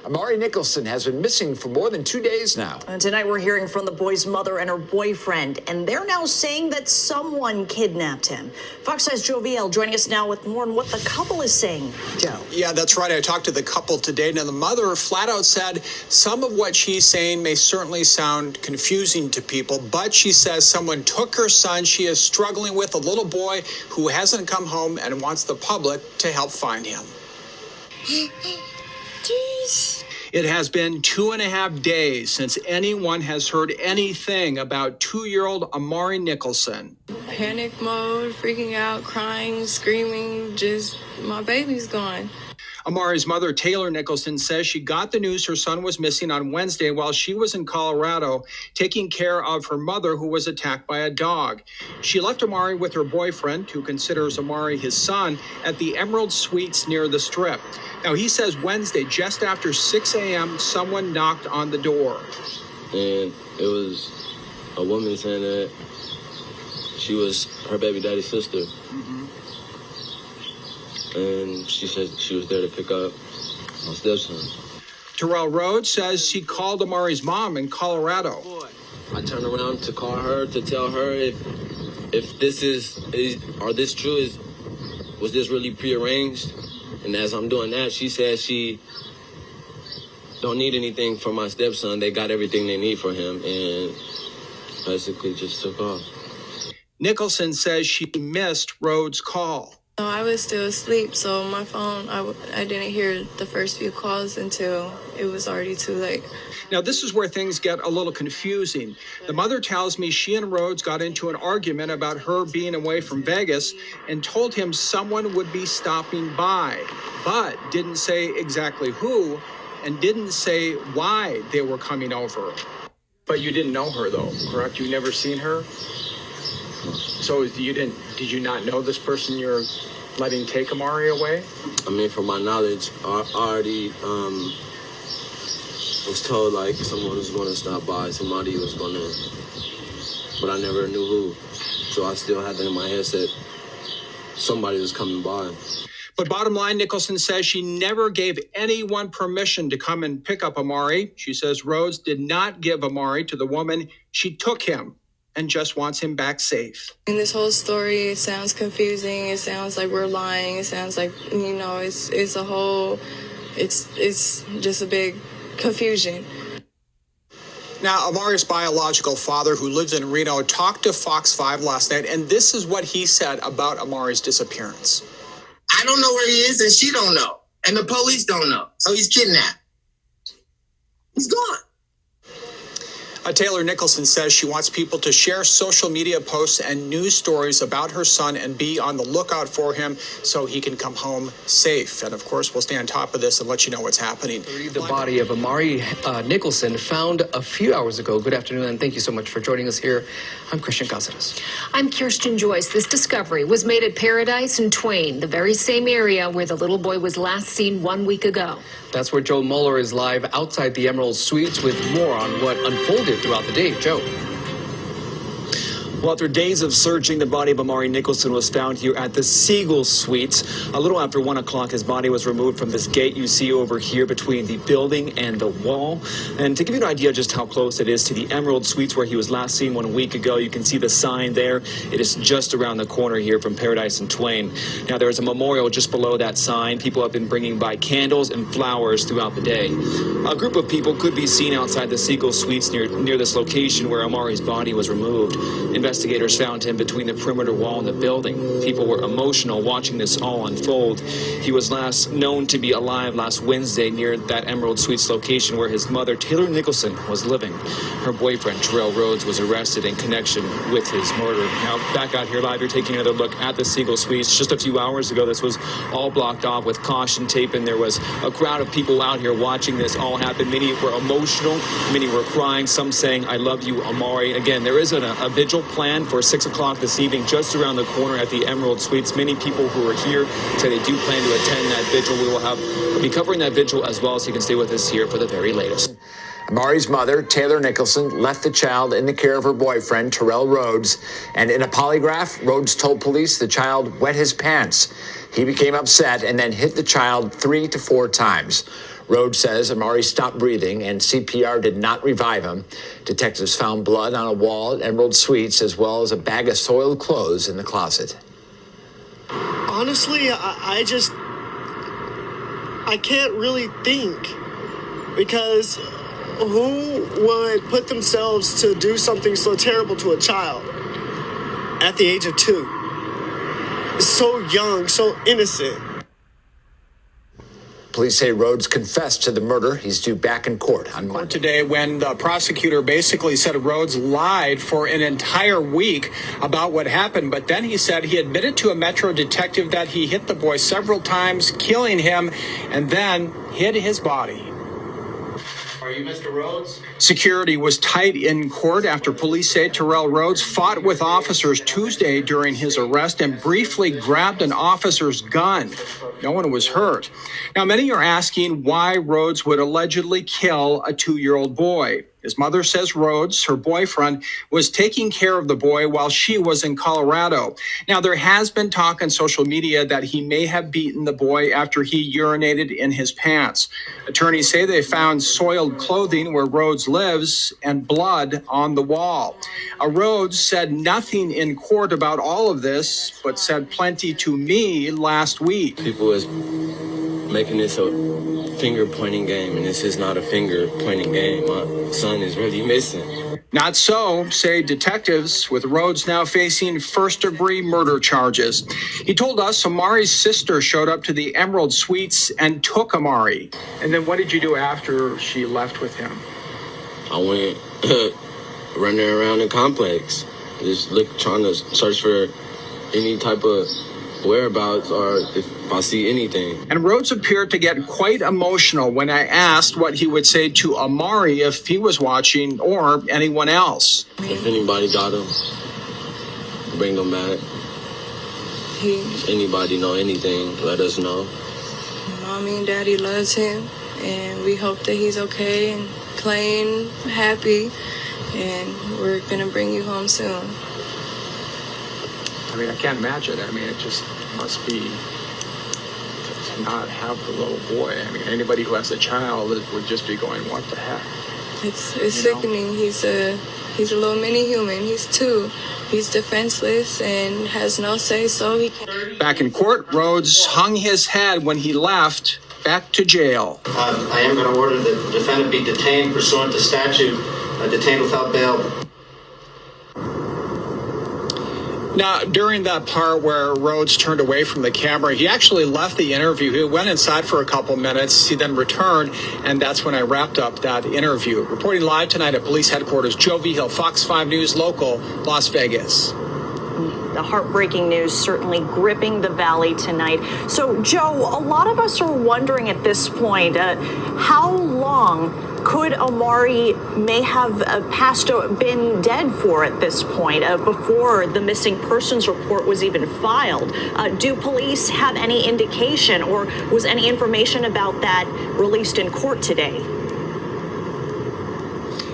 Amari Nicholson has been missing for more than 2 days now. And tonight we're hearing from the boy's mother and her boyfriend, and they're now saying that someone kidnapped him. Fox 5's Joe VL joining us now with more on what the couple is saying. Joe. Yeah, that's right. I talked to the couple today. Now, the mother flat out said some of what she's saying may certainly sound confusing to people, but she says someone took her son. She is struggling with a little boy who hasn't come home and wants the public to help find him. Jeez. It has been 2.5 days since anyone has heard anything about 2-year-old Amari Nicholson. Panic mode, freaking out, crying, screaming, just my baby's gone. Amari's mother, Taylor Nicholson, says she got the news her son was missing on Wednesday while she was in Colorado taking care of her mother, who was attacked by a dog. She left Amari with her boyfriend, who considers Amari his son, at the Emerald Suites near the Strip. Now, he says Wednesday, just after 6 a.m., someone knocked on the door. And it was a woman saying that she was her baby daddy's sister. Mm-hmm. And she said she was there to pick up my stepson. Terrell Rhodes says she called Amari's mom in Colorado. I turned around to call her to tell her if this are this true, was this really prearranged? And as I'm doing that, she says she don't need anything for my stepson. They got everything they need for him, and basically just took off. Nicholson says she missed Rhodes' call. No, I was still asleep, so my phone, I didn't hear the first few calls until it was already too late. Now, this is where things get a little confusing. The mother tells me she and Rhodes got into an argument about her being away from Vegas and told him someone would be stopping by, but didn't say exactly who and didn't say why they were coming over. But you didn't know her, though, correct? You never seen her? So did you not know this person you're letting take Amari away? I mean, from my knowledge, I already was told like someone was going to stop by, somebody was going to, but I never knew who. So I still had that in my head that somebody was coming by. But bottom line, Nicholson says she never gave anyone permission to come and pick up Amari. She says Rhodes did not give Amari to the woman. She took him and just wants him back safe. In this whole story, it sounds confusing. It sounds like we're lying. It sounds like, it's a whole, it's just a big confusion. Now, Amari's biological father, who lives in Reno, talked to Fox 5 last night, and this is what he said about Amari's disappearance. I don't know where he is, and she don't know, and the police don't know. So he's kidnapped. He's gone. Taylor Nicholson says she wants people to share social media posts and news stories about her son and be on the lookout for him so he can come home safe. And of course, we'll stay on top of this and let you know what's happening. The body of Amari Nicholson found a few hours ago. Good afternoon, and thank you so much for joining us here. I'm Christian Cáceres. I'm Kirsten Joyce. This discovery was made at Paradise and Twain, the very same area where the little boy was last seen 1 week ago. That's where Joe Mueller is live outside the Emerald Suites with more on what unfolded throughout the day. Joe. Well, after days of searching, the body of Amari Nicholson was found here at the Siegel Suites. A little after 1 o'clock, his body was removed from this gate you see over here between the building and the wall. And to give you an idea just how close it is to the Emerald Suites where he was last seen 1 week ago, you can see the sign there. It is just around the corner here from Paradise and Twain. Now, there is a memorial just below that sign. People have been bringing by candles and flowers throughout the day. A group of people could be seen outside the Siegel Suites near this location where Amari's body was removed. Investigators found him between the perimeter wall and the building. People were emotional watching this all unfold. He was last known to be alive last Wednesday near that Emerald Suites location where his mother, Taylor Nicholson, was living. Her boyfriend, Terrell Rhodes, was arrested in connection with his murder. Now, back out here live, you're taking another look at the Siegel Suites. Just a few hours ago, this was all blocked off with caution tape, and there was a crowd of people out here watching this all happen. Many were emotional, many were crying, some saying, "I love you, Amari." Again, there is a vigil planned for 6 o'clock this evening, just around the corner at the Emerald Suites. Many people who are here say they do plan to attend that vigil. We'll be covering that vigil as well, so you can stay with us here for the very latest. Amari's mother, Taylor Nicholson, left the child in the care of her boyfriend, Terrell Rhodes, and in a polygraph, Rhodes told police the child wet his pants. He became upset and then hit the child 3 to 4 times. Rhodes says Amari stopped breathing and CPR did not revive him. Detectives found blood on a wall at Emerald Suites as well as a bag of soiled clothes in the closet. Honestly, I can't really think, because who would put themselves to do something so terrible to a child at the age of 2? So young, so innocent. Police say Rhodes confessed to the murder. He's due back in court on Monday. Today, when the prosecutor basically said Rhodes lied for an entire week about what happened, but then he said he admitted to a Metro detective that he hit the boy several times, killing him, and then hid his body. Are you Mr. Rhodes? Security was tight in court after police say Terrell Rhodes fought with officers Tuesday during his arrest and briefly grabbed an officer's gun. No one was hurt. Now, many are asking why Rhodes would allegedly kill a 2-year-old boy. His mother says Rhodes, her boyfriend, was taking care of the boy while she was in Colorado. Now, there has been talk on social media that he may have beaten the boy after he urinated in his pants. Attorneys say they found soiled clothing where Rhodes lives and blood on the wall. Rhodes said nothing in court about all of this, but said plenty to me last week. People is making this a finger-pointing game, and this is not a finger-pointing game. My son is really missing. Not so, say detectives, with Rhodes now facing first-degree murder charges. He told us Amari's sister showed up to the Emerald Suites and took Amari. And then what did you do after she left with him? I went running around the complex, just trying to search for any type of whereabouts or if I see anything. And Rhodes appeared to get quite emotional when I asked what he would say to Amari if he was watching or anyone else. If anybody got him, bring them back. If anybody know anything, let us know. Mommy and Daddy loves him, and we hope that he's okay and playing happy, and we're gonna bring you home soon. I mean, I can't imagine. I mean, it just must be to not have the little boy. I mean, anybody who has a child would just be going, what the heck? It's sickening. He's a little mini human. He's 2. He's defenseless and has no say, so he can't. Back in court, Rhodes hung his head when he left back to jail. I am going to order that the defendant be detained pursuant to statute, detained without bail. Now, during that part where Rhodes turned away from the camera, he actually left the interview. He went inside for a couple minutes. He then returned, and that's when I wrapped up that interview. Reporting live tonight at police headquarters, Joe Vigil, Fox 5 News Local, Las Vegas. The heartbreaking news certainly gripping the valley tonight. So, Joe, a lot of us are wondering at this point, how long could Amari may have been dead for at this point, before the missing persons report was even filed? Do police have any indication, or was any information about that released in court today?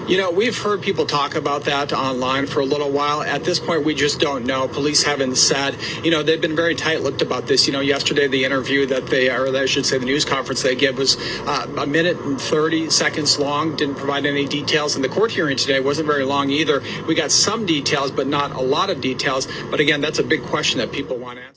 You know, we've heard people talk about that online for a little while. At this point, we just don't know. Police haven't said, you know, they've been very tight-lipped about this. You know, yesterday, the interview that I should say the news conference they gave was a minute and 30 seconds long, didn't provide any details. And the court hearing today wasn't very long either. We got some details, but not a lot of details. But again, that's a big question that people want answered.